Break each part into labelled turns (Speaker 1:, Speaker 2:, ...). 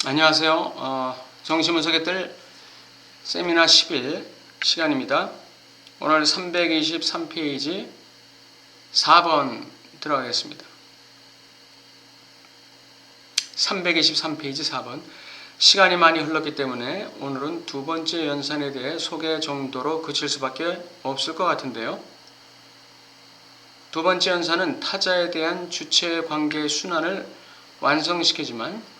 Speaker 1: 안녕하세요. 정시분석의 뜰 세미나 10일 시간입니다. 오늘 323페이지 4번 들어가겠습니다. 323페이지 4번. 시간이 많이 흘렀기 때문에 오늘은 두 번째 연산에 대해 소개 정도로 그칠 수밖에 없을 것 같은데요. 두 번째 연산은 타자에 대한 주체 관계 순환을 완성시키지만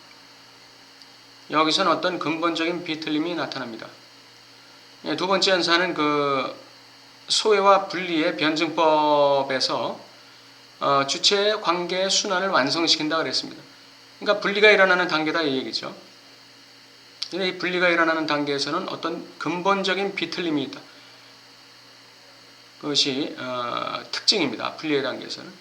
Speaker 1: 여기서는 어떤 근본적인 비틀림이 나타납니다. 두 번째 연산은 소외와 분리의 변증법에서 주체 관계 순환을 완성시킨다 그랬습니다. 그러니까 분리가 일어나는 단계다 이 얘기죠. 이 분리가 일어나는 단계에서는 어떤 근본적인 비틀림이 있다. 그것이 특징입니다. 분리의 단계에서는.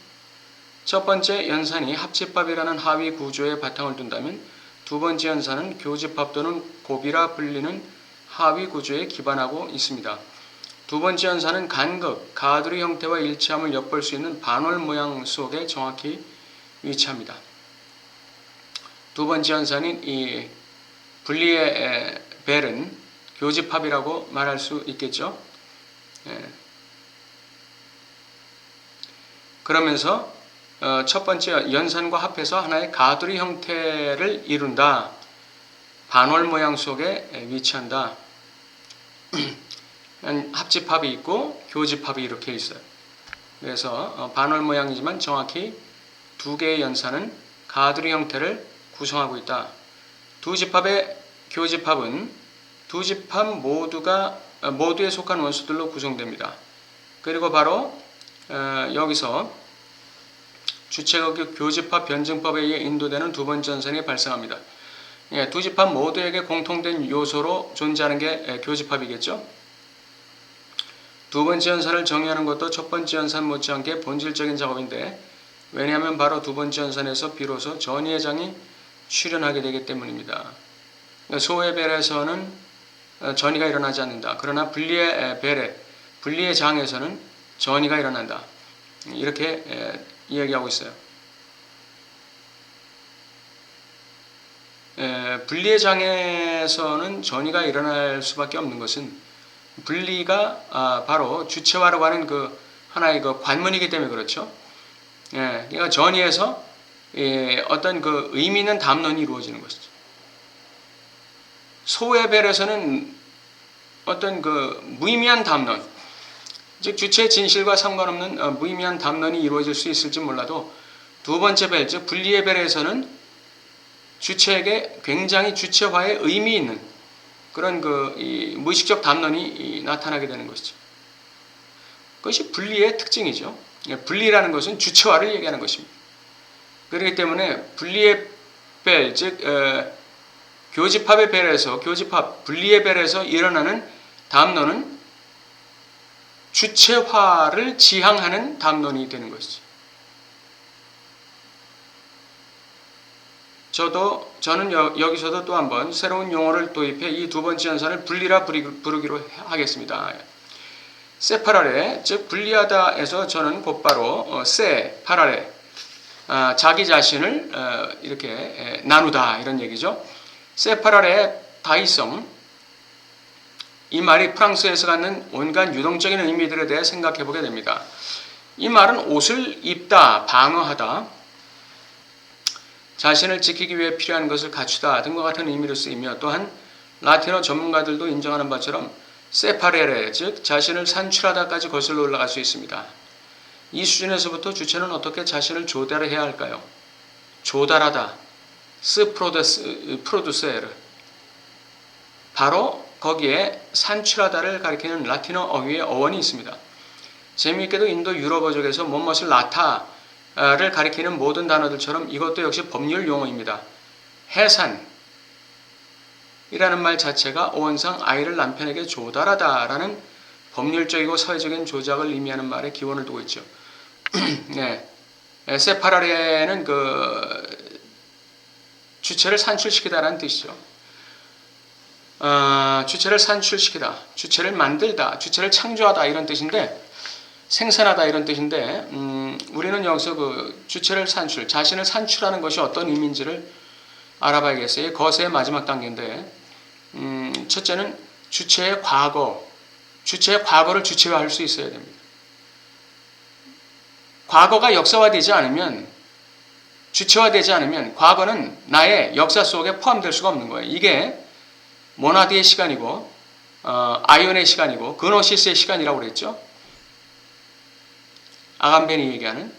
Speaker 1: 첫 번째 연산이 합집합이라는 하위 구조에 바탕을 둔다면 두 번째 연산은 교집합 또는 곱이라 불리는 하위 구조에 기반하고 있습니다. 두 번째 연산은 간극, 가두리 형태와 일치함을 엿볼 수 있는 반월 모양 속에 정확히 위치합니다. 두 번째 연산인 이 분리의 벨은 교집합이라고 말할 수 있겠죠. 그러면서 첫 번째 연산과 합해서 하나의 가두리 형태를 이룬다. 반월 모양 속에 위치한다. 합집합이 있고 교집합이 이렇게 있어요. 그래서 반월 모양이지만 정확히 두 개의 연산은 가두리 형태를 구성하고 있다. 두 집합의 교집합은 두 집합 모두에 속한 원소들로 구성됩니다. 그리고 바로 여기서 주체가 교집합 변증법에 의해 인도되는 두 번째 연산이 발생합니다. 두 집합 모두에게 공통된 요소로 존재하는 게 교집합이겠죠. 두 번째 연산을 정의하는 것도 첫 번째 연산 못지않게 본질적인 작업인데 왜냐하면 바로 두 번째 연산에서 비로소 전이회장이 출현하게 되기 때문입니다. 소의 벨에서는 전이가 일어나지 않는다. 그러나 분리의 벨에, 분리의 장에서는 전이가 일어난다. 이렇게 이야기하고 있어요. 분리의 장에서는 전이가 일어날 수밖에 없는 것은 분리가 바로 주체화라고 하는 하나의 관문이기 때문에 그렇죠. 그러니까 전이에서 어떤 의미 있는 담론이 이루어지는 것이죠. 소의 벨에서는 어떤 무의미한 담론, 즉 주체의 진실과 상관없는 무의미한 담론이 이루어질 수 있을지 몰라도 두 번째 벨, 즉 분리의 벨에서는 주체에게 굉장히 주체화에 의미 있는 그런 이 무의식적 담론이 나타나게 되는 것이죠. 그것이 분리의 특징이죠. 분리라는 것은 주체화를 얘기하는 것입니다. 그렇기 때문에 분리의 벨, 즉 교집합의 벨에서 분리의 벨에서 일어나는 담론은 주체화를 지향하는 담론이 되는 것이죠. 저는 여기서도 또 한번 새로운 용어를 도입해 이 두 번째 연산을 분리라 부르기로 하겠습니다. 세파라레, 즉 분리하다에서 저는 곧바로 세파라레, 자기 자신을 이렇게 나누다 이런 얘기죠. 세파라레 다이성, 이 말이 프랑스에서 갖는 온갖 유동적인 의미들에 대해 생각해 보게 됩니다. 이 말은 옷을 입다, 방어하다, 자신을 지키기 위해 필요한 것을 갖추다 등과 같은 의미로 쓰이며 또한 라틴어 전문가들도 인정하는 바처럼 세파레레, 즉 자신을 산출하다까지 거슬러 올라갈 수 있습니다. 이 수준에서부터 주체는 어떻게 자신을 조달해야 할까요? 조달하다, 프로두세르, 바로 거기에 산출하다를 가리키는 라틴어 어휘의 어원이 있습니다. 재미있게도 인도 유럽어족에서 무엇을 나타를 가리키는 모든 단어들처럼 이것도 역시 법률 용어입니다. 해산이라는 말 자체가 어원상 아이를 남편에게 조달하다라는 법률적이고 사회적인 조작을 의미하는 말에 기원을 두고 있죠. 네. 세파라레는 주체를 산출시키다라는 뜻이죠. 주체를 산출시키다, 주체를 만들다, 주체를 창조하다 이런 뜻인데 생산하다 이런 뜻인데 우리는 여기서 주체를 자신을 산출하는 것이 어떤 의미인지를 알아봐야겠어요. 거세의 마지막 단계인데, 첫째는 주체의 과거, 주체의 과거를 주체화할 수 있어야 됩니다. 과거가 역사화되지 않으면, 주체화되지 않으면 과거는 나의 역사 속에 포함될 수가 없는 거예요. 이게 모나드의 시간이고 아이온의 시간이고 그노시스의 시간이라고 그랬죠. 아감벤이 얘기하는.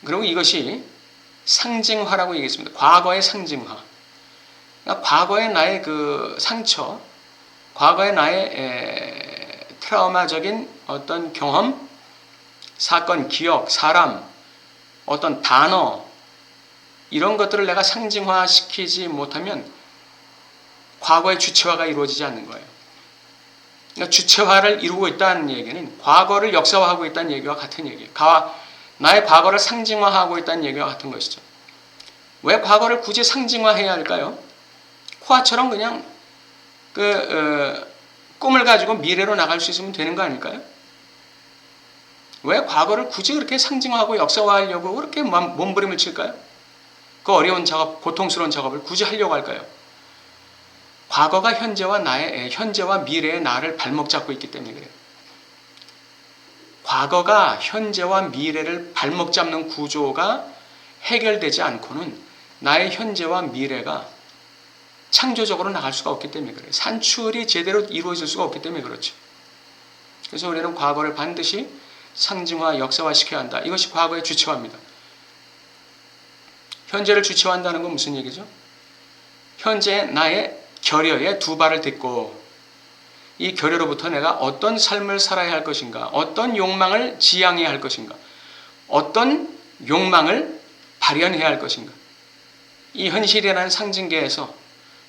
Speaker 1: 그리고 이것이 상징화라고 얘기했습니다. 과거의 상징화. 그러니까 과거의 나의 그 상처, 과거의 나의 트라우마적인 어떤 경험, 사건, 기억, 사람, 어떤 단어, 이런 것들을 내가 상징화시키지 못하면 과거의 주체화가 이루어지지 않는 거예요. 그러니까 주체화를 이루고 있다는 얘기는 과거를 역사화하고 있다는 얘기와 같은 얘기예요. 나의 과거를 상징화하고 있다는 얘기와 같은 것이죠. 왜 과거를 굳이 상징화해야 할까요? 코아처럼 그냥 꿈을 가지고 미래로 나갈 수 있으면 되는 거 아닐까요? 왜 과거를 굳이 그렇게 상징화하고 역사화하려고 그렇게 몸부림을 칠까요? 그 어려운 작업, 고통스러운 작업을 굳이 하려고 할까요? 과거가 현재와 미래의 나를 발목 잡고 있기 때문에 그래요. 과거가 현재와 미래를 발목 잡는 구조가 해결되지 않고는 나의 현재와 미래가 창조적으로 나갈 수가 없기 때문에 그래요. 산출이 제대로 이루어질 수가 없기 때문에 그렇죠. 그래서 우리는 과거를 반드시 상징화, 역사화시켜야 한다. 이것이 과거의 주체화입니다. 현재를 주체화한다는 건 무슨 얘기죠? 현재 나의 결여의 두 발을 딛고 이 결여로부터 내가 어떤 삶을 살아야 할 것인가, 어떤 욕망을 지향해야 할 것인가, 어떤 욕망을 발현해야 할 것인가. 이 현실이라는 상징계에서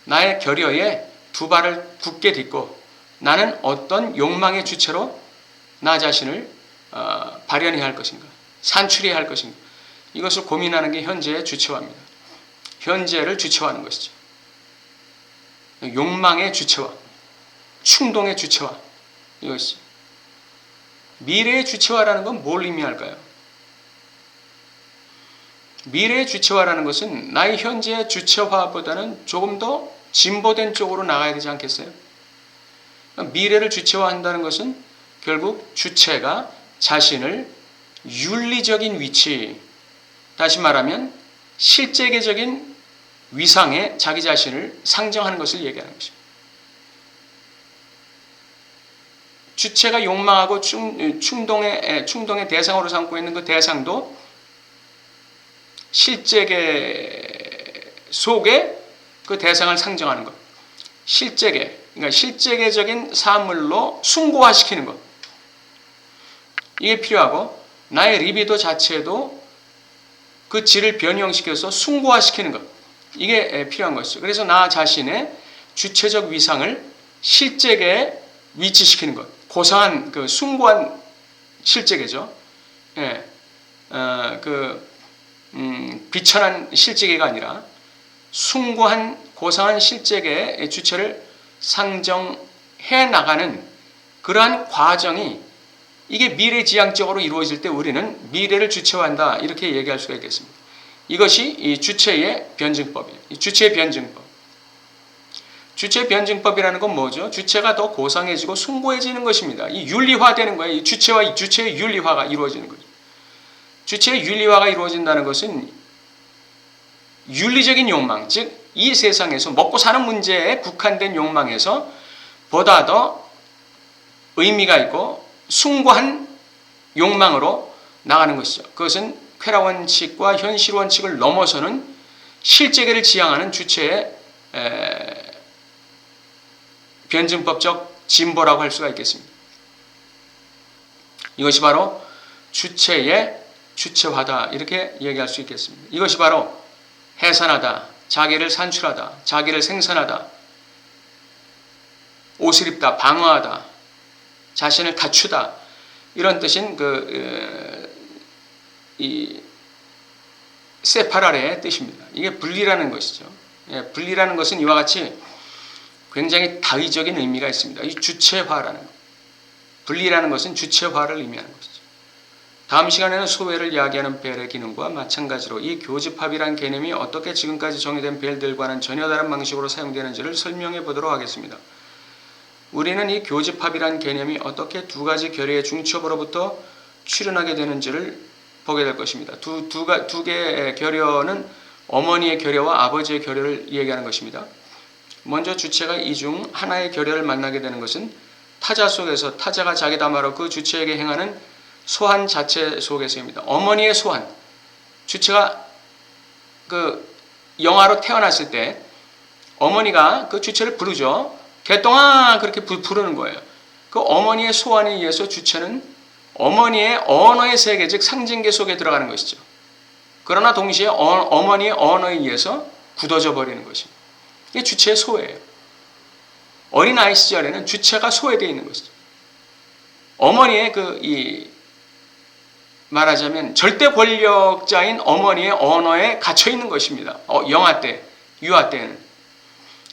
Speaker 1: 나의 결여에 두 발을 굳게 딛고 나는 어떤 욕망의 주체로 나 자신을 발현해야 할 것인가, 산출해야 할 것인가. 이것을 고민하는 게 현재의 주체화입니다. 현재를 주체화하는 것이죠. 욕망의 주체화, 충동의 주체화, 이것이. 미래의 주체화라는 건 뭘 의미할까요? 미래의 주체화라는 것은 나의 현재의 주체화보다는 조금 더 진보된 쪽으로 나가야 되지 않겠어요? 미래를 주체화한다는 것은 결국 주체가 자신을 윤리적인 위치, 다시 말하면 실제계적인 위상에 자기 자신을 상정하는 것을 얘기하는 것입니다. 주체가 욕망하고 충동의 대상으로 삼고 있는 그 대상도 실제계 속에 그 대상을 상정하는 것. 실제계, 그러니까 실제계적인 사물로 숭고화시키는 것. 이게 필요하고 나의 리비도 자체도 그 질을 변형시켜서 숭고화시키는 것. 이게 필요한 것이죠. 그래서 나 자신의 주체적 위상을 실제계에 위치시키는 것. 고상한 그 숭고한 실제계죠. 예, 비천한 실제계가 아니라 숭고한 고상한 실제계의 주체를 상정해 나가는 그러한 과정이 이게 미래지향적으로 이루어질 때 우리는 미래를 주체화한다 이렇게 얘기할 수가 있겠습니다. 이것이 이 주체의 변증법이에요. 이 주체의 변증법. 주체 변증법이라는 건 뭐죠? 주체가 더 고상해지고 숭고해지는 것입니다. 이 윤리화되는 거예요. 이 주체와 이 주체의 윤리화가 이루어지는 거죠. 주체의 윤리화가 이루어진다는 것은 윤리적인 욕망, 즉 이 세상에서 먹고 사는 문제에 국한된 욕망에서 보다 더 의미가 있고 숭고한 욕망으로 나가는 것이죠. 그것은 쾌락 원칙과 현실 원칙을 넘어서는 실제계를 지향하는 주체의 변증법적 진보라고 할 수가 있겠습니다. 이것이 바로 주체의 주체화다 이렇게 얘기할 수 있겠습니다. 이것이 바로 해산하다, 자기를 산출하다, 자기를 생산하다, 옷을 입다, 방어하다, 자신을 갖추다 이런 뜻인 이 세파라레의 뜻입니다. 이게 분리라는 것이죠. 예, 분리라는 것은 이와 같이 굉장히 다의적인 의미가 있습니다. 이 주체화라는 것. 분리라는 것은 주체화를 의미하는 것이죠. 다음 시간에는 소외를 이야기하는 벨의 기능과 마찬가지로 이 교집합이란 개념이 어떻게 지금까지 정의된 벨들과는 전혀 다른 방식으로 사용되는지를 설명해 보도록 하겠습니다. 우리는 이 교집합이란 개념이 어떻게 두 가지 결의의 중첩으로부터 출현하게 되는지를 보게 될 것입니다. 두 개의 결여는 어머니의 결여와 아버지의 결여를 얘기하는 것입니다. 먼저 주체가 이 중 하나의 결여를 만나게 되는 것은 타자 속에서 타자가 자기다 말로 그 주체에게 행하는 소환 자체 속에서입니다. 어머니의 소환. 주체가 그 영아로 태어났을 때 어머니가 그 주체를 부르죠. 개똥아 그렇게 부르는 거예요. 그 어머니의 소환에 의해서 주체는 어머니의 언어의 세계, 즉 상징계 속에 들어가는 것이죠. 그러나 동시에 어머니의 언어에 의해서 굳어져 버리는 것입니다. 이게 주체의 소외예요. 어린아이 시절에는 주체가 소외되어 있는 것이죠. 어머니의 말하자면 절대 권력자인 어머니의 언어에 갇혀 있는 것입니다. 영아 때, 유아 때는.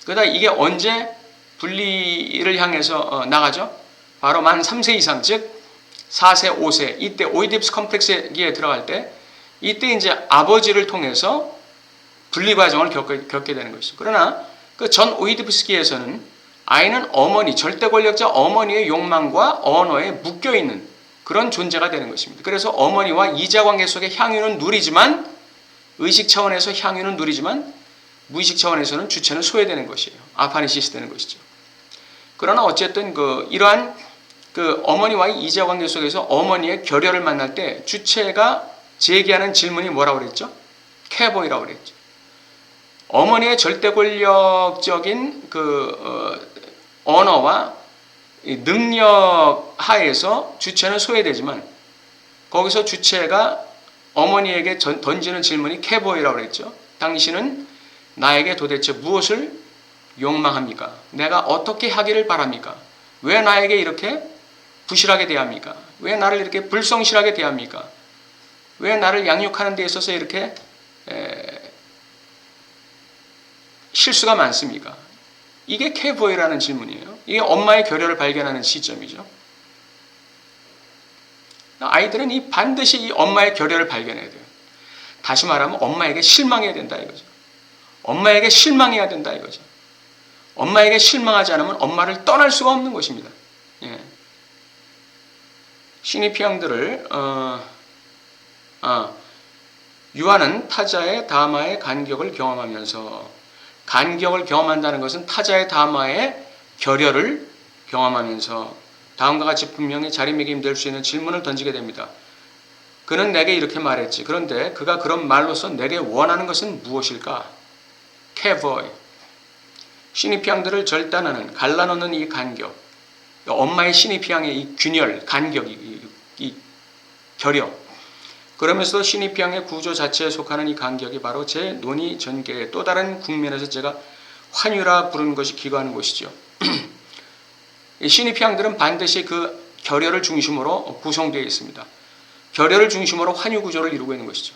Speaker 1: 그러다 이게 언제 분리를 향해서 나가죠? 바로 만 3세 이상, 즉 4세, 5세, 이때 오이디푸스 컴플렉스에 들어갈 때 이때 이제 아버지를 통해서 분리 과정을 겪게 되는 것이죠. 그러나 그 전 오이디푸스기에서는 아이는 어머니, 절대 권력자 어머니의 욕망과 언어에 묶여 있는 그런 존재가 되는 것입니다. 그래서 어머니와 이자관계 속의 향유는 누리지만 의식 차원에서 향유는 누리지만 무의식 차원에서는 주체는 소외되는 것이에요. 아파니시스 되는 것이죠. 그러나 어쨌든 이러한 어머니와의 이자관계 속에서 어머니의 결여를 만날 때 주체가 제기하는 질문이 뭐라고 그랬죠? 캐보이라고 그랬죠. 어머니의 절대 권력적인 언어와 능력 하에서 주체는 소외되지만 거기서 주체가 어머니에게 던지는 질문이 캐보이라고 그랬죠. 당신은 나에게 도대체 무엇을 욕망합니까? 내가 어떻게 하기를 바랍니까? 왜 나에게 이렇게 부실하게 대합니까? 왜 나를 이렇게 불성실하게 대합니까? 왜 나를 양육하는 데 있어서 이렇게 실수가 많습니까? 이게 캐보이라는 질문이에요. 이게 엄마의 결여를 발견하는 시점이죠. 아이들은 반드시 이 엄마의 결여를 발견해야 돼요. 다시 말하면 엄마에게 실망해야 된다 이거죠. 엄마에게 실망해야 된다 이거죠. 엄마에게 실망하지 않으면 엄마를 떠날 수가 없는 것입니다. 예. 시니피앙들을 유아는 타자의 다마의 간격을 경험하면서 간격을 경험한다는 것은 타자의 다마의 결여를 경험하면서 다음과 같이 분명히 자리매김 될 수 있는 질문을 던지게 됩니다. 그는 내게 이렇게 말했지. 그런데 그가 그런 말로서 내게 원하는 것은 무엇일까? 캐보이. 시니피앙들을 절단하는 갈라놓는 이 간격, 엄마의 시니피앙의 이 균열, 간격, 이 결여. 그러면서도 시니피앙의 구조 자체에 속하는 이 간격이 바로 제 논의 전개의 또 다른 국면에서 제가 환유라 부르는 것이 기거하는 것이죠. 시니피앙들은 반드시 그 결여를 중심으로 구성되어 있습니다. 결여를 중심으로 환유 구조를 이루고 있는 것이죠.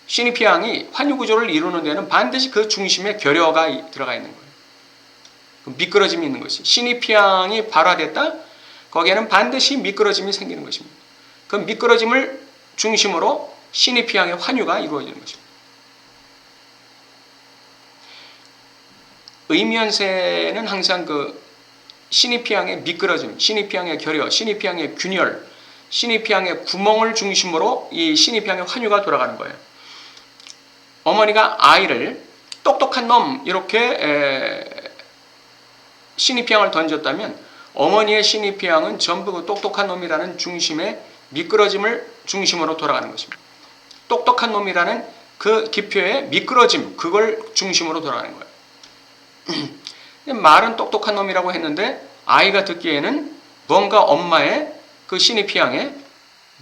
Speaker 1: 시니피앙이 환유 구조를 이루는 데는 반드시 그 중심에 결여가 들어가 있는 거예요. 미끄러짐이 있는 것이. 시니피앙이 발화됐다? 거기에는 반드시 미끄러짐이 생기는 것입니다. 그 미끄러짐을 중심으로 시니피앙의 환유가 이루어지는 것입니다. 의면세는 항상 시니피앙의 미끄러짐, 시니피앙의 결여, 시니피앙의 균열, 시니피앙의 구멍을 중심으로 이 시니피앙의 환유가 돌아가는 거예요. 어머니가 아이를 똑똑한 놈 이렇게 시니피앙을 던졌다면 어머니의 시니피앙은 전부 그 똑똑한 놈이라는 중심의 미끄러짐을 중심으로 돌아가는 것입니다. 똑똑한 놈이라는 그 기표의 미끄러짐, 그걸 중심으로 돌아가는 거예요. 말은 똑똑한 놈이라고 했는데 아이가 듣기에는 뭔가 엄마의 그 시니피앙에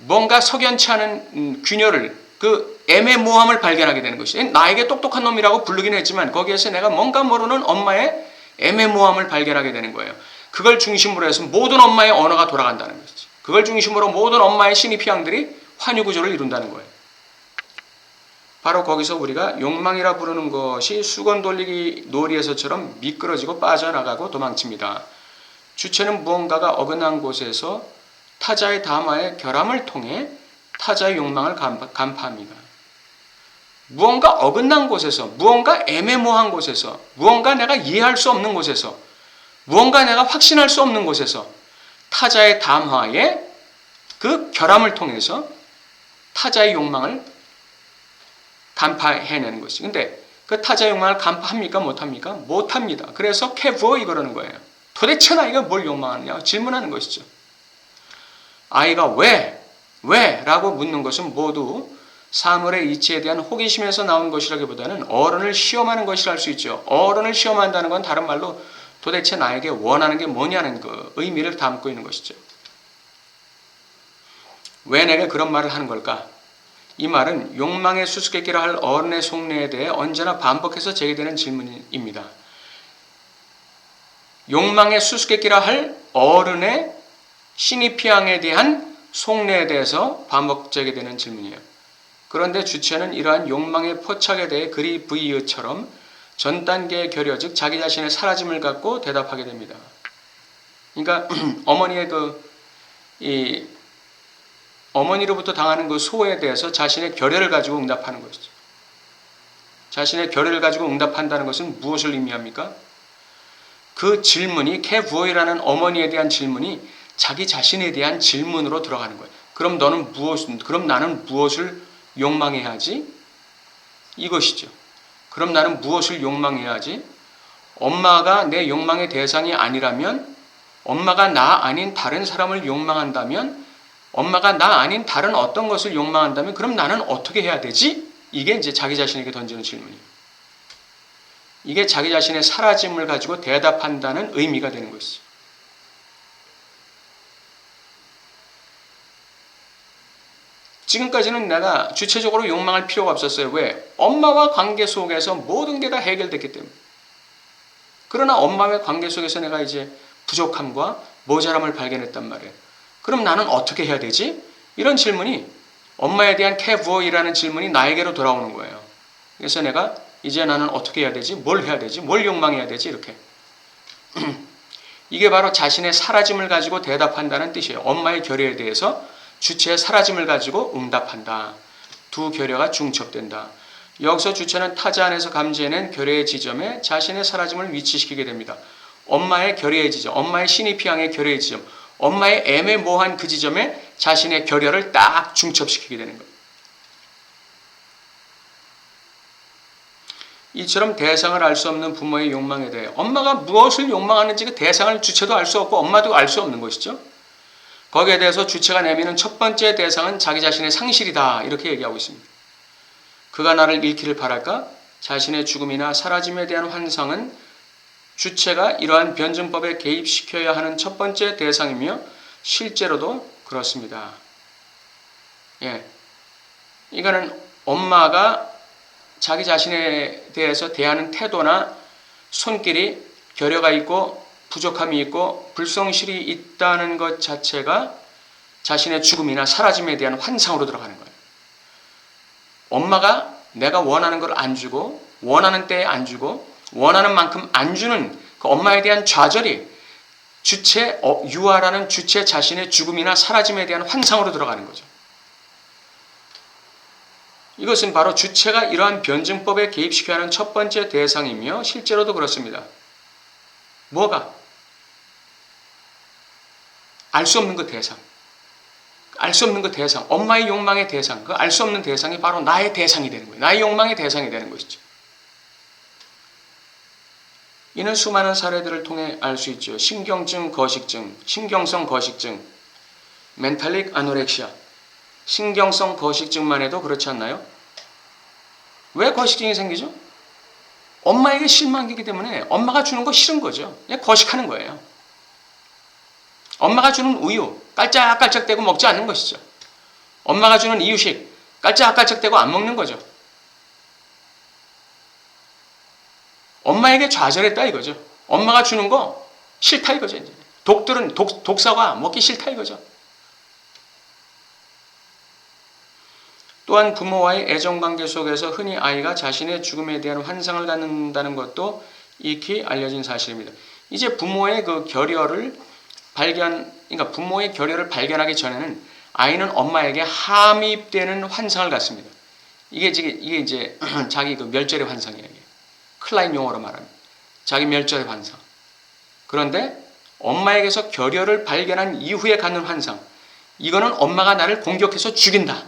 Speaker 1: 뭔가 석연치 않은 균열을, 그 애매모함을 발견하게 되는 것이에요. 나에게 똑똑한 놈이라고 부르긴 했지만 거기에서 내가 뭔가 모르는 엄마의 애매모함을 발견하게 되는 거예요. 그걸 중심으로 해서 모든 엄마의 언어가 돌아간다는 것이죠. 그걸 중심으로 모든 엄마의 시니피앙들이 환유구조를 이룬다는 거예요. 바로 거기서 우리가 욕망이라 부르는 것이 수건 돌리기 놀이에서처럼 미끄러지고 빠져나가고 도망칩니다. 주체는 무언가가 어긋난 곳에서 타자의 담화의 결함을 통해 타자의 욕망을 간파합니다. 무언가 어긋난 곳에서, 무언가 애매모호한 곳에서, 무언가 내가 이해할 수 없는 곳에서, 무언가 내가 확신할 수 없는 곳에서 타자의 담화의 그 결함을 통해서 타자의 욕망을 간파해내는 것이. 근데 그 타자의 욕망을 간파합니까? 못합니까? 못합니다. 그래서 캐부어 이거라는 거예요. 도대체 아이가 뭘 욕망하느냐 질문하는 것이죠. 아이가 왜? 라고 묻는 것은 모두 사물의 이치에 대한 호기심에서 나온 것이라기보다는 어른을 시험하는 것이라 할 수 있죠. 어른을 시험한다는 건 다른 말로 도대체 나에게 원하는 게 뭐냐는 그 의미를 담고 있는 것이죠. 왜 내가 그런 말을 하는 걸까? 이 말은 욕망의 수수께끼라 할 어른의 속내에 대해 언제나 반복해서 제기되는 질문입니다. 욕망의 수수께끼라 할 어른의 신입피양에 대한 속내에 대해서 반복 제기되는 질문이에요. 그런데 주체는 이러한 욕망의 포착에 대해 그리 브이처럼 전 단계의 결여, 즉 자기 자신의 사라짐을 갖고 대답하게 됩니다. 그러니까 어머니의 어머니로부터 당하는 그 소에 대해서 자신의 결여를 가지고 응답하는 것이죠. 자신의 결여를 가지고 응답한다는 것은 무엇을 의미합니까? 그 질문이 캐부어이라는 어머니에 대한 질문이 자기 자신에 대한 질문으로 들어가는 거예요. 그럼 나는 무엇을 욕망해야 하지? 이것이죠. 그럼 나는 무엇을 욕망해야 하지? 엄마가 내 욕망의 대상이 아니라면, 엄마가 나 아닌 다른 사람을 욕망한다면, 엄마가 나 아닌 다른 어떤 것을 욕망한다면 그럼 나는 어떻게 해야 되지? 이게 이제 자기 자신에게 던지는 질문이에요. 이게 자기 자신의 사라짐을 가지고 대답한다는 의미가 되는 것이죠. 지금까지는 내가 주체적으로 욕망할 필요가 없었어요. 왜? 엄마와 관계 속에서 모든 게 다 해결됐기 때문에. 그러나 엄마와의 관계 속에서 내가 이제 부족함과 모자람을 발견했단 말이에요. 그럼 나는 어떻게 해야 되지? 이런 질문이 엄마에 대한 캐부어이라는 질문이 나에게로 돌아오는 거예요. 그래서 내가 이제 나는 어떻게 해야 되지? 뭘 해야 되지? 뭘 욕망해야 되지? 이렇게. 이게 바로 자신의 사라짐을 가지고 대답한다는 뜻이에요. 엄마의 결여에 대해서 주체의 사라짐을 가지고 응답한다. 두 결여가 중첩된다. 여기서 주체는 타자 안에서 감지해낸 결여의 지점에 자신의 사라짐을 위치시키게 됩니다. 엄마의 결여의 지점, 엄마의 신입피양의 결여의 지점, 엄마의 애매모호한 그 지점에 자신의 결여를 딱 중첩시키게 되는 거예요. 이처럼 대상을 알 수 없는 부모의 욕망에 대해 엄마가 무엇을 욕망하는지 그 대상을 주체도 알 수 없고 엄마도 알 수 없는 것이죠. 거기에 대해서 주체가 내미는 첫 번째 대상은 자기 자신의 상실이다. 이렇게 얘기하고 있습니다. 그가 나를 잃기를 바랄까? 자신의 죽음이나 사라짐에 대한 환상은 주체가 이러한 변증법에 개입시켜야 하는 첫 번째 대상이며 실제로도 그렇습니다. 이거는 엄마가 자기 자신에 대해서 대하는 태도나 손길이 결여가 있고 부족함이 있고 불성실이 있다는 것 자체가 자신의 죽음이나 사라짐에 대한 환상으로 들어가는 거예요. 엄마가 내가 원하는 걸 안 주고 원하는 때에 안 주고 원하는 만큼 안 주는 그 엄마에 대한 좌절이 유아라는 주체 자신의 죽음이나 사라짐에 대한 환상으로 들어가는 거죠. 이것은 바로 주체가 이러한 변증법에 개입시켜야 하는 첫 번째 대상이며 실제로도 그렇습니다. 뭐가? 알 수 없는 그 대상. 알 수 없는 그 대상. 엄마의 욕망의 대상. 그 알 수 없는 대상이 바로 나의 대상이 되는 거예요. 나의 욕망의 대상이 되는 것이죠. 이는 수많은 사례들을 통해 알 수 있죠. 신경증 거식증, 신경성 거식증, 멘탈릭 아노렉시아. 신경성 거식증만 해도 그렇지 않나요? 왜 거식증이 생기죠? 엄마에게 실망이기 때문에 엄마가 주는 거 싫은 거죠. 그냥 거식하는 거예요. 엄마가 주는 우유 깔짝깔짝대고 먹지 않는 것이죠. 엄마가 주는 이유식 깔짝깔짝대고 안 먹는 거죠. 엄마에게 좌절했다 이거죠. 엄마가 주는 거 싫다 이거죠. 이제. 독사과 먹기 싫다 이거죠. 또한 부모와의 애정관계 속에서 흔히 아이가 자신의 죽음에 대한 환상을 갖는다는 것도 익히 알려진 사실입니다. 이제 부모의 그 결여를 그러니까 부모의 결여를 발견하기 전에는 아이는 엄마에게 함입되는 환상을 갖습니다. 이게 이제 자기 그 멸절의 환상이에요. 클라인 용어로 말하면 자기 멸절의 환상. 그런데 엄마에게서 결여를 발견한 이후에 갖는 환상, 이거는 엄마가 나를 공격해서 죽인다,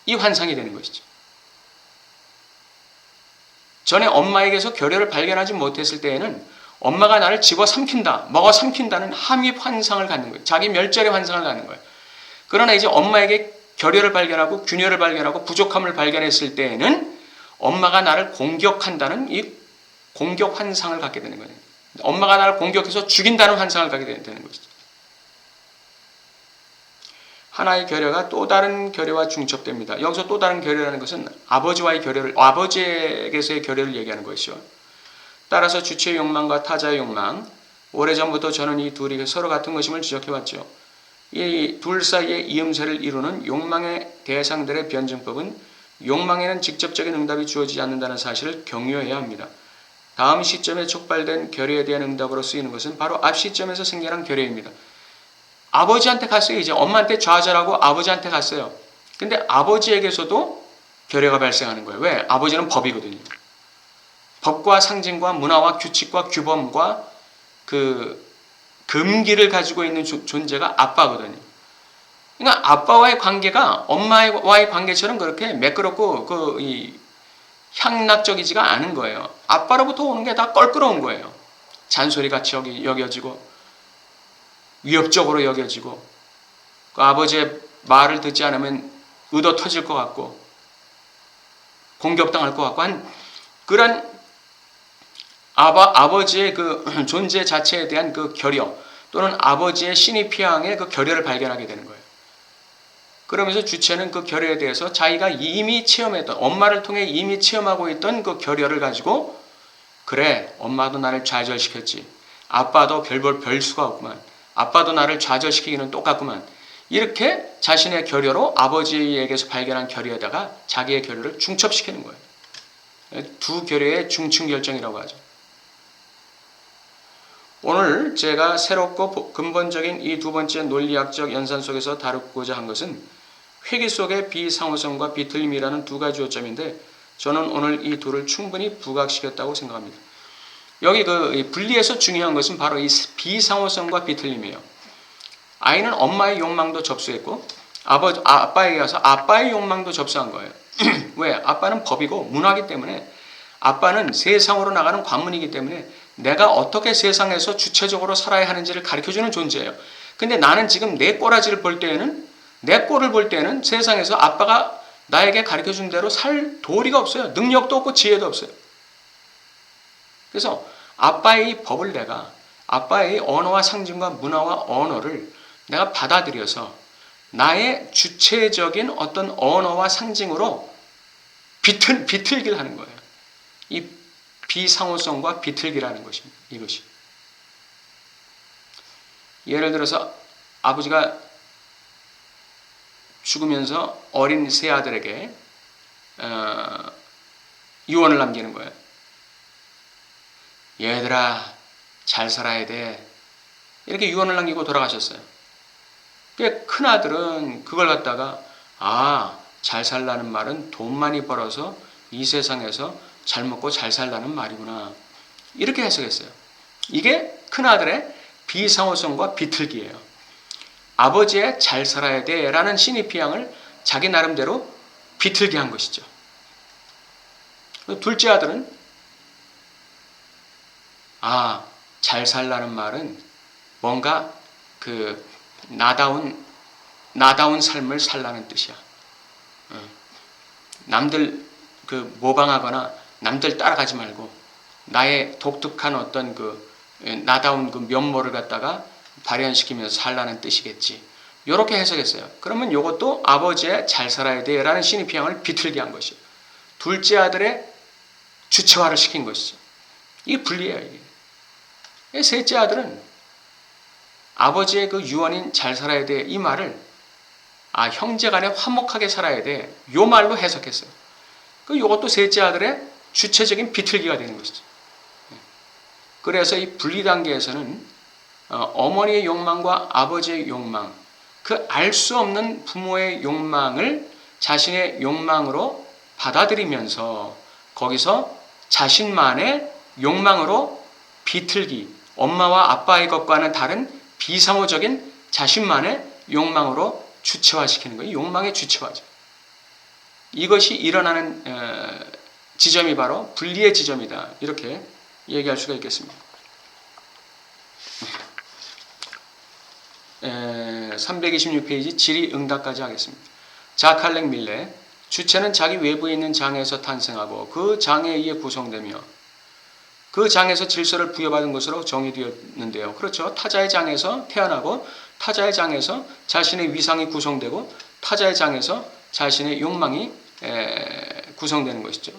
Speaker 1: 이 환상이 되는 것이죠. 전에 엄마에게서 결여를 발견하지 못했을 때에는 엄마가 나를 집어삼킨다, 먹어삼킨다는 함입 환상을 갖는 거예요. 자기 멸절의 환상을 갖는 거예요. 그러나 이제 엄마에게 결여를 발견하고 균열을 발견하고 부족함을 발견했을 때에는 엄마가 나를 공격한다는 이 공격 환상을 갖게 되는 거예요. 엄마가 나를 공격해서 죽인다는 환상을 갖게 되는 것이죠. 하나의 결여가 또 다른 결여와 중첩됩니다. 여기서 또 다른 결여라는 것은 아버지와의 결여를, 아버지에게서의 결여를 얘기하는 것이죠. 따라서 주체의 욕망과 타자의 욕망, 오래전부터 저는 이 둘이 서로 같은 것임을 지적해왔죠. 이 둘 사이의 이음새를 이루는 욕망의 대상들의 변증법은 욕망에는 직접적인 응답이 주어지지 않는다는 사실을 경유해야 합니다. 다음 시점에 촉발된 결여에 대한 응답으로 쓰이는 것은 바로 앞 시점에서 생겨난 결여입니다. 아버지한테 갔어요. 이제 엄마한테 좌절하고 아버지한테 갔어요. 근데 아버지에게서도 결여가 발생하는 거예요. 왜? 아버지는 법이거든요. 법과 상징과 문화와 규칙과 규범과 그 금기를 가지고 있는 존재가 아빠거든요. 그러니까 아빠와의 관계가 엄마와의 관계처럼 그렇게 매끄럽고 향락적이지가 않은 거예요. 아빠로부터 오는 게 다 껄끄러운 거예요. 잔소리같이 여겨지고 위협적으로 여겨지고 그 아버지의 말을 듣지 않으면 의도 터질 것 같고 공격당할 것 같고 한 그런 아버지의 그 존재 자체에 대한 그 결여 또는 아버지의 신입피양의 그 결여를 발견하게 되는 거예요. 그러면서 주체는 그 결여에 대해서 자기가 이미 체험했던, 엄마를 통해 이미 체험하고 있던 그 결여를 가지고 그래, 엄마도 나를 좌절시켰지. 아빠도 별 수가 없구만. 아빠도 나를 좌절시키기는 똑같구만. 이렇게 자신의 결여로 아버지에게서 발견한 결여에다가 자기의 결여를 중첩시키는 거예요. 두 결여의 중층결정이라고 하죠. 오늘 제가 새롭고 근본적인 이 두 번째 논리학적 연산 속에서 다루고자 한 것은 회귀 속의 비상호성과 비틀림이라는 두 가지 요점인데 저는 오늘 이 둘을 충분히 부각시켰다고 생각합니다. 여기 그 분리해서 중요한 것은 바로 이 비상호성과 비틀림이에요. 아이는 엄마의 욕망도 접수했고 아빠에게 가서 아빠의 욕망도 접수한 거예요. 왜? 아빠는 법이고 문화이기 때문에 아빠는 세상으로 나가는 관문이기 때문에 내가 어떻게 세상에서 주체적으로 살아야 하는지를 가르쳐주는 존재예요. 근데 나는 지금 내 꼬라지를 볼 때에는 내 꼴을 볼 때는 세상에서 아빠가 나에게 가르쳐준 대로 살 도리가 없어요. 능력도 없고 지혜도 없어요. 그래서 아빠의 이 법을 내가 아빠의 언어와 상징과 문화와 언어를 내가 받아들여서 나의 주체적인 어떤 언어와 상징으로 비틀기를 하는 거예요. 이 비상호성과 비틀기라는 것입니다. 이것이. 예를 들어서 아버지가 죽으면서 어린 세 아들에게 유언을 남기는 거예요. 얘들아 잘 살아야 돼. 이렇게 유언을 남기고 돌아가셨어요. 큰 아들은 그걸 갖다가 잘 살라는 말은 돈 많이 벌어서 이 세상에서 잘 먹고 잘 살라는 말이구나. 이렇게 해석했어요. 이게 큰아들의 비상호성과 비틀기예요. 아버지의 잘 살아야 돼 라는 신입피양을 자기 나름대로 비틀게 한 것이죠. 둘째 아들은 잘 살라는 말은 뭔가 그 나다운 삶을 살라는 뜻이야. 남들 그 모방하거나 남들 따라가지 말고 나의 독특한 어떤 그 나다운 그 면모를 갖다가 발현시키면서 살라는 뜻이겠지. 이렇게 해석했어요. 그러면 이것도 아버지의 잘 살아야 돼 라는 신입피양을 비틀게 한 것이에요. 둘째 아들의 주체화를 시킨 것이죠. 이게 분리예요. 이게. 셋째 아들은 아버지의 그 유언인 잘 살아야 돼 이 말을 형제간에 화목하게 살아야 돼 요 말로 해석했어요. 이것도 셋째 아들의 주체적인 비틀기가 되는 것이죠. 그래서 이 분리 단계에서는 어머니의 욕망과 아버지의 욕망, 그 알 수 없는 부모의 욕망을 자신의 욕망으로 받아들이면서 거기서 자신만의 욕망으로 비틀기, 엄마와 아빠의 것과는 다른 비상호적인 자신만의 욕망으로 주체화시키는 거예요. 욕망의 주체화죠. 이것이 일어나는 지점이 바로 분리의 지점이다. 이렇게 얘기할 수가 있겠습니다. 326페이지 질의응답까지 하겠습니다. 자칼렉 밀레, 주체는 자기 외부에 있는 장에서 탄생하고 그 장에 의해 구성되며 그 장에서 질서를 부여받은 것으로 정의되었는데요. 그렇죠. 타자의 장에서 태어나고 타자의 장에서 자신의 위상이 구성되고 타자의 장에서 자신의 욕망이 구성되는 것이죠.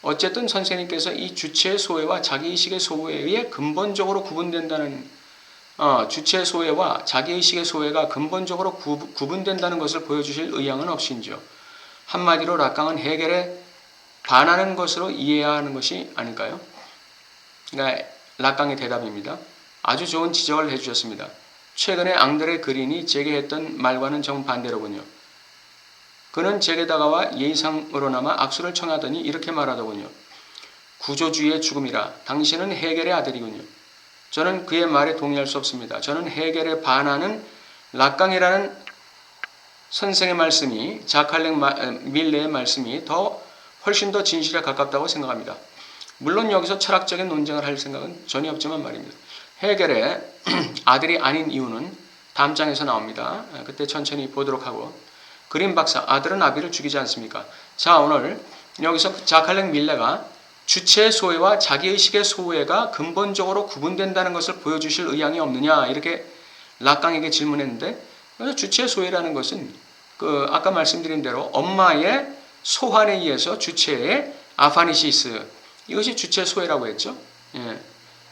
Speaker 1: 어쨌든 선생님께서 이 주체의 소외와 자기의식의 소외에 의해 근본적으로 구분된다는 주체의 소외와 자기의식의 소외가 근본적으로 구분된다는 것을 보여주실 의향은 없인지요. 한마디로 락강은 해겔에 반하는 것으로 이해해야 하는 것이 아닐까요? 그러니까 락강의 대답입니다. 아주 좋은 지적을 해주셨습니다. 최근에 앙드레 그린이 제게 했던 말과는 정반대로군요. 그는 제게 다가와 예의상으로나마 악수를 청하더니 이렇게 말하더군요. 구조주의의 죽음이라 당신은 해겔의 아들이군요. 저는 그의 말에 동의할 수 없습니다. 저는 해겔에 반하는 락강이라는 선생의 말씀이 자칼렉 밀레의 말씀이 훨씬 더 진실에 가깝다고 생각합니다. 물론 여기서 철학적인 논쟁을 할 생각은 전혀 없지만 말입니다. 해겔의 아들이 아닌 이유는 다음 장에서 나옵니다. 그때 천천히 보도록 하고 그린 박사, 아들은 아비를 죽이지 않습니까? 자, 오늘 여기서 자칼렉 밀레가 주체의 소외와 자기의식의 소외가 근본적으로 구분된다는 것을 보여주실 의향이 없느냐 이렇게 락강에게 질문했는데 그래서 주체의 소외라는 것은 아까 말씀드린 대로 엄마의 소환에 의해서 주체의 아파니시스 이것이 주체의 소외라고 했죠. 예.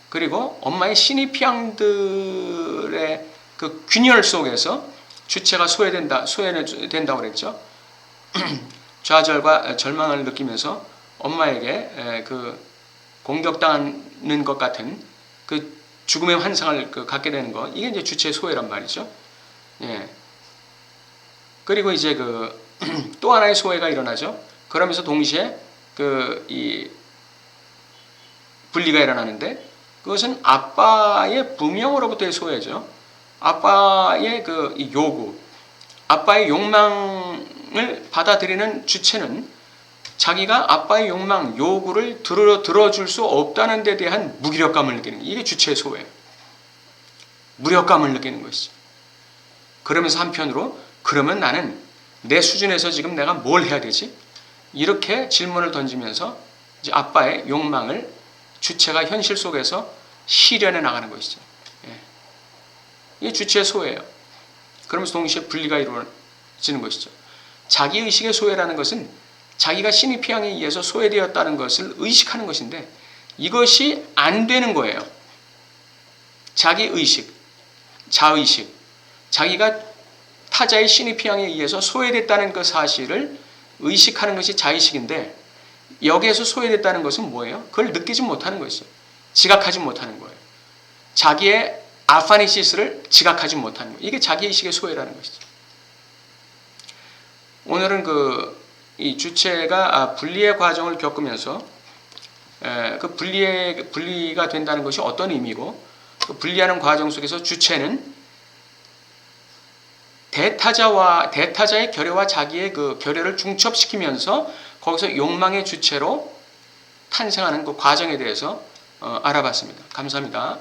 Speaker 1: 그리고 엄마의 신입피양들의 그 균열 속에서 주체가 소외된다고 그랬죠. 좌절과 절망을 느끼면서 엄마에게 그 공격당하는 것 같은 그 죽음의 환상을 갖게 되는 것, 이게 이제 주체의 소외란 말이죠. 예. 그리고 이제 또 하나의 소외가 일어나죠. 그러면서 동시에 이 분리가 일어나는데 그것은 아빠의 부명으로부터의 소외죠. 아빠의 이 요구, 아빠의 욕망을 받아들이는 주체는 자기가 아빠의 욕망, 요구를 들어줄 수 없다는 데 대한 무기력감을 느끼는 거예요. 이게 주체의 소외예요. 무력감을 느끼는 것이죠. 그러면서 한편으로 그러면 나는 내 수준에서 지금 내가 뭘 해야 되지? 이렇게 질문을 던지면서 이제 아빠의 욕망을 주체가 현실 속에서 실현해 나가는 것이죠. 예. 이게 주체의 소외예요. 그러면서 동시에 분리가 이루어지는 것이죠. 자기의식의 소외라는 것은 자기가 신입피양에 의해서 소외되었다는 것을 의식하는 것인데 이것이 안 되는 거예요. 자기의식, 자의식, 자기가 타자의 신입피양에 의해서 소외됐다는 그 사실을 의식하는 것이 자의식인데 여기에서 소외됐다는 것은 뭐예요? 그걸 느끼지 못하는 것이죠. 지각하지 못하는 거예요. 자기의 아파니시스를 지각하지 못하는 거예요. 이게 자기의식의 소외라는 것이죠. 오늘은 이 주체가 분리의 과정을 겪으면서 그 분리가 된다는 것이 어떤 의미고 그 분리하는 과정 속에서 주체는 대타자의 결여와 자기의 그 결여를 중첩시키면서 거기서 욕망의 주체로 탄생하는 그 과정에 대해서 알아봤습니다. 감사합니다.